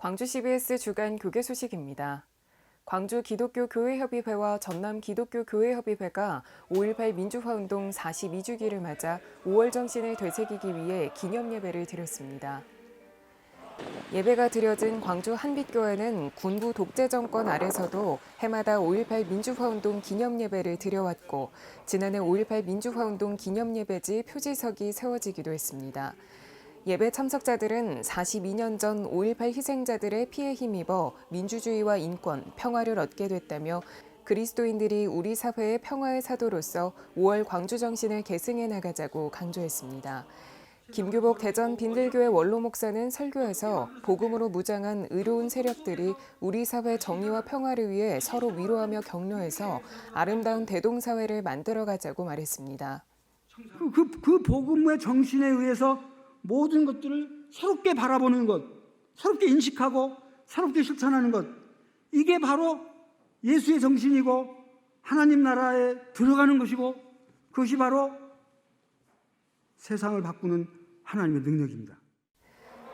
광주 CBS 주간 교계 소식입니다. 광주 기독교교회협의회와 전남 기독교교회협의회가 5.18 민주화운동 42주기를 맞아 5월 정신을 되새기기 위해 기념예배를 드렸습니다. 예배가 드려진 광주 한빛교회는 군부 독재 정권 아래서도 해마다 5.18 민주화운동 기념예배를 드려왔고 지난해 5.18 민주화운동 기념예배지 표지석이 세워지기도 했습니다. 예배 참석자들은 42년 전 5.18 희생자들의 피에 힘입어 민주주의와 인권, 평화를 얻게 됐다며 그리스도인들이 우리 사회의 평화의 사도로서 5월 광주 정신을 계승해 나가자고 강조했습니다. 김규복 대전 빈들교회 원로 목사는 설교에서 복음으로 무장한 의로운 세력들이 우리 사회 정의와 평화를 위해 서로 위로하며 격려해서 아름다운 대동사회를 만들어가자고 말했습니다. 그 복음의 정신에 의해서 모든 것들을 새롭게 바라보는 것, 새롭게 인식하고 새롭게 실천하는 것, 이게 바로 예수의 정신이고 하나님 나라에 들어가는 것이고 그것이 바로 세상을 바꾸는 하나님의 능력입니다.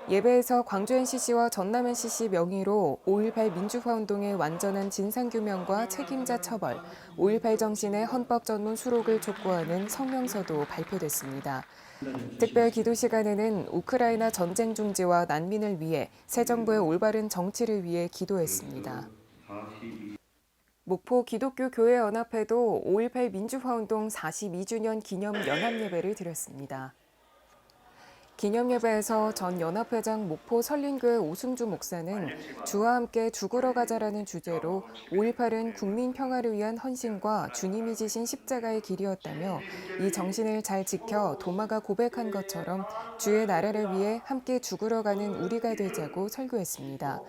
예배에서 광주 NCC와 전남 NCC 명의로 5.18 민주화운동의 완전한 진상규명과 책임자 처벌, 5.18 정신의 헌법 전문 수록을 촉구하는 성명서도 발표됐습니다. 특별 기도 시간에는 우크라이나 전쟁 중지와 난민을 위해 새 정부의 올바른 정치를 위해 기도했습니다. 목포 기독교교회연합회도 5.18 민주화운동 42주년 기념 연합예배를 드렸습니다. 기념예배에서 전 연합회장 목포 설린교회 오승주 목사는 주와 함께 죽으러 가자라는 주제로 5.18은 국민 평화를 위한 헌신과 주님이 지신 십자가의 길이었다며 이 정신을 잘 지켜 도마가 고백한 것처럼 주의 나라를 위해 함께 죽으러 가는 우리가 되자고 설교했습니다.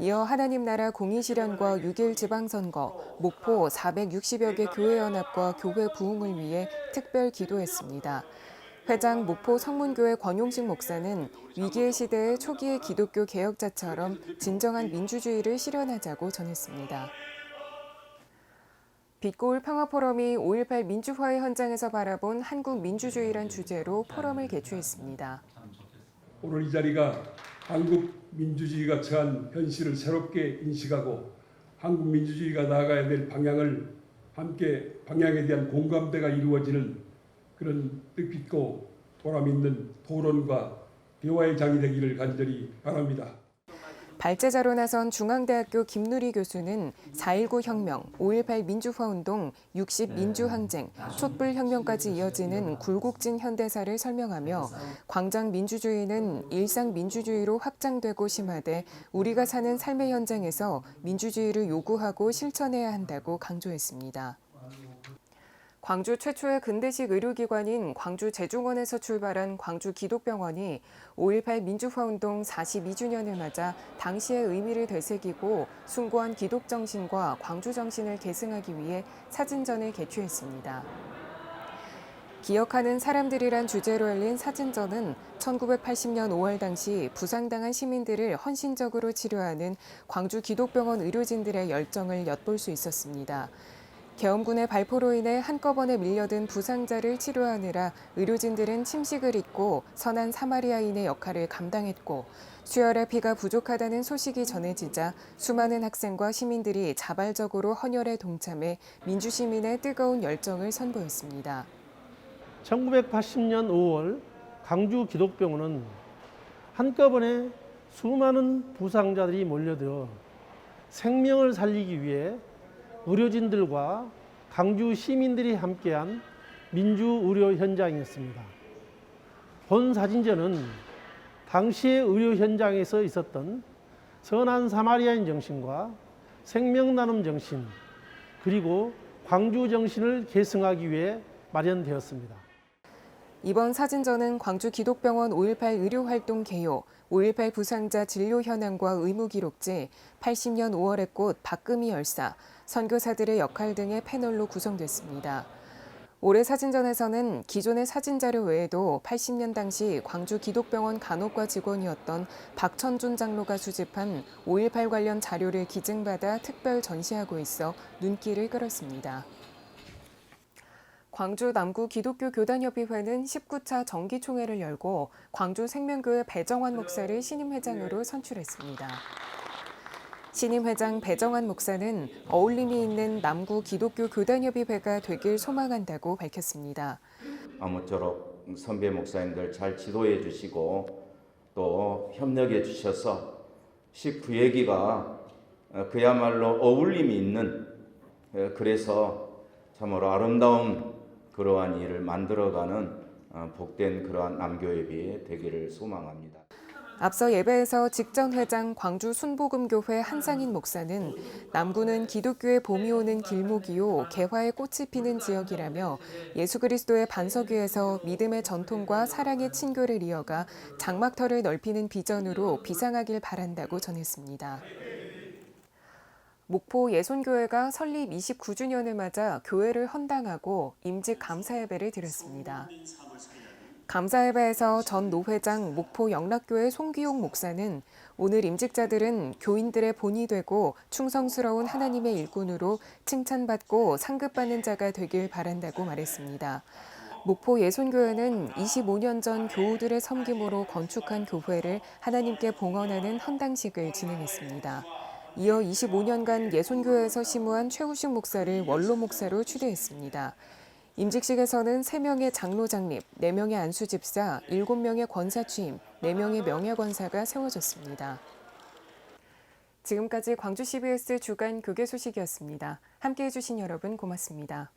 이어 하나님 나라 공의 실현과 6.1 지방선거, 목포 460여 개 교회연합과 교회 부흥을 위해 특별 기도했습니다. 회장 목포 성문교회 권용식 목사는 위기의 시대에 초기의 기독교 개혁자처럼 진정한 민주주의를 실현하자고 전했습니다. 빛고울 평화포럼이 5.18 민주화의 현장에서 바라본 한국 민주주의란 주제로 포럼을 개최했습니다. 오늘 이 자리가 한국 민주주의가 처한 현실을 새롭게 인식하고 한국 민주주의가 나아가야 될 방향을 함께 방향에 대한 공감대가 이루어지는 그런 뜻깊고 보람 있는 토론과 대화의 장이 되기를 간절히 바랍니다. 발제자로 나선 중앙대학교 김누리 교수는 4.19 혁명, 5.18 민주화운동, 60 민주항쟁, 촛불혁명까지 이어지는 굴곡진 현대사를 설명하며 광장 민주주의는 일상 민주주의로 확장되고 심화돼 우리가 사는 삶의 현장에서 민주주의를 요구하고 실천해야 한다고 강조했습니다. 광주 최초의 근대식 의료기관인 광주 제중원에서 출발한 광주 기독병원이 5.18 민주화운동 42주년을 맞아 당시의 의미를 되새기고 숭고한 기독정신과 광주정신을 계승하기 위해 사진전을 개최했습니다. 기억하는 사람들이란 주제로 열린 사진전은 1980년 5월 당시 부상당한 시민들을 헌신적으로 치료하는 광주 기독병원 의료진들의 열정을 엿볼 수 있었습니다. 계엄군의 발포로 인해 한꺼번에 밀려든 부상자를 치료하느라 의료진들은 침식을 입고 선한 사마리아인의 역할을 감당했고 수혈의 피가 부족하다는 소식이 전해지자 수많은 학생과 시민들이 자발적으로 헌혈에 동참해 민주시민의 뜨거운 열정을 선보였습니다. 1980년 5월 광주 기독병원은 한꺼번에 수많은 부상자들이 몰려들어 생명을 살리기 위해 의료진들과 광주 시민들이 함께한 민주의료 현장이었습니다. 본 사진전은 당시의 의료 현장에서 있었던 선한 사마리아인 정신과 생명 나눔 정신, 그리고 광주 정신을 계승하기 위해 마련되었습니다. 이번 사진전은 광주 기독병원 5.18 의료활동 개요, 5.18 부상자 진료 현황과 의무 기록지, 80년 5월의 꽃 박금희 열사, 선교사들의 역할 등의 패널로 구성됐습니다. 올해 사진전에서는 기존의 사진자료 외에도 80년 당시 광주 기독병원 간호과 직원이었던 박천준 장로가 수집한 5.18 관련 자료를 기증받아 특별 전시하고 있어 눈길을 끌었습니다. 광주 남구 기독교 교단협의회는 19차 정기총회를 열고 광주 생명교회 배정환 목사를 신임 회장으로 선출했습니다. 신임 회장 배정환 목사는 어울림이 있는 남구 기독교 교단협의회가 되길 소망한다고 밝혔습니다. 아무쪼록 선배 목사님들 잘 지도해 주시고 또 협력해 주셔서 19회기가 그야말로 어울림이 있는, 그래서 참으로 아름다운 그러한 일을 만들어가는 복된 그러한 남교협이 되기를 소망합니다. 앞서 예배에서 직전 회장 광주 순복음교회 한상인 목사는 남구는 기독교의 봄이 오는 길목이요 개화의 꽃이 피는 지역이라며 예수 그리스도의 반석 위에서 믿음의 전통과 사랑의 친교를 이어가 장막터를 넓히는 비전으로 비상하길 바란다고 전했습니다. 목포 예손교회가 설립 29주년을 맞아 교회를 헌당하고 임직 감사예배를 드렸습니다. 감사예배에서 전 노회장 목포 영락교회 송기용 목사는 오늘 임직자들은 교인들의 본이 되고 충성스러운 하나님의 일꾼으로 칭찬받고 상급받는 자가 되길 바란다고 말했습니다. 목포 예손교회는 25년 전 교우들의 섬김으로 건축한 교회를 하나님께 봉헌하는 헌당식을 진행했습니다. 이어 25년간 예손교회에서 심우한 최우식 목사를 원로 목사로 추대했습니다. 임직식에서는 3명의 장로 장립, 4명의 안수 집사, 7명의 권사 취임, 4명의 명예 권사가 세워졌습니다. 지금까지 광주 CBS 주간 교계 소식이었습니다. 함께해 주신 여러분 고맙습니다.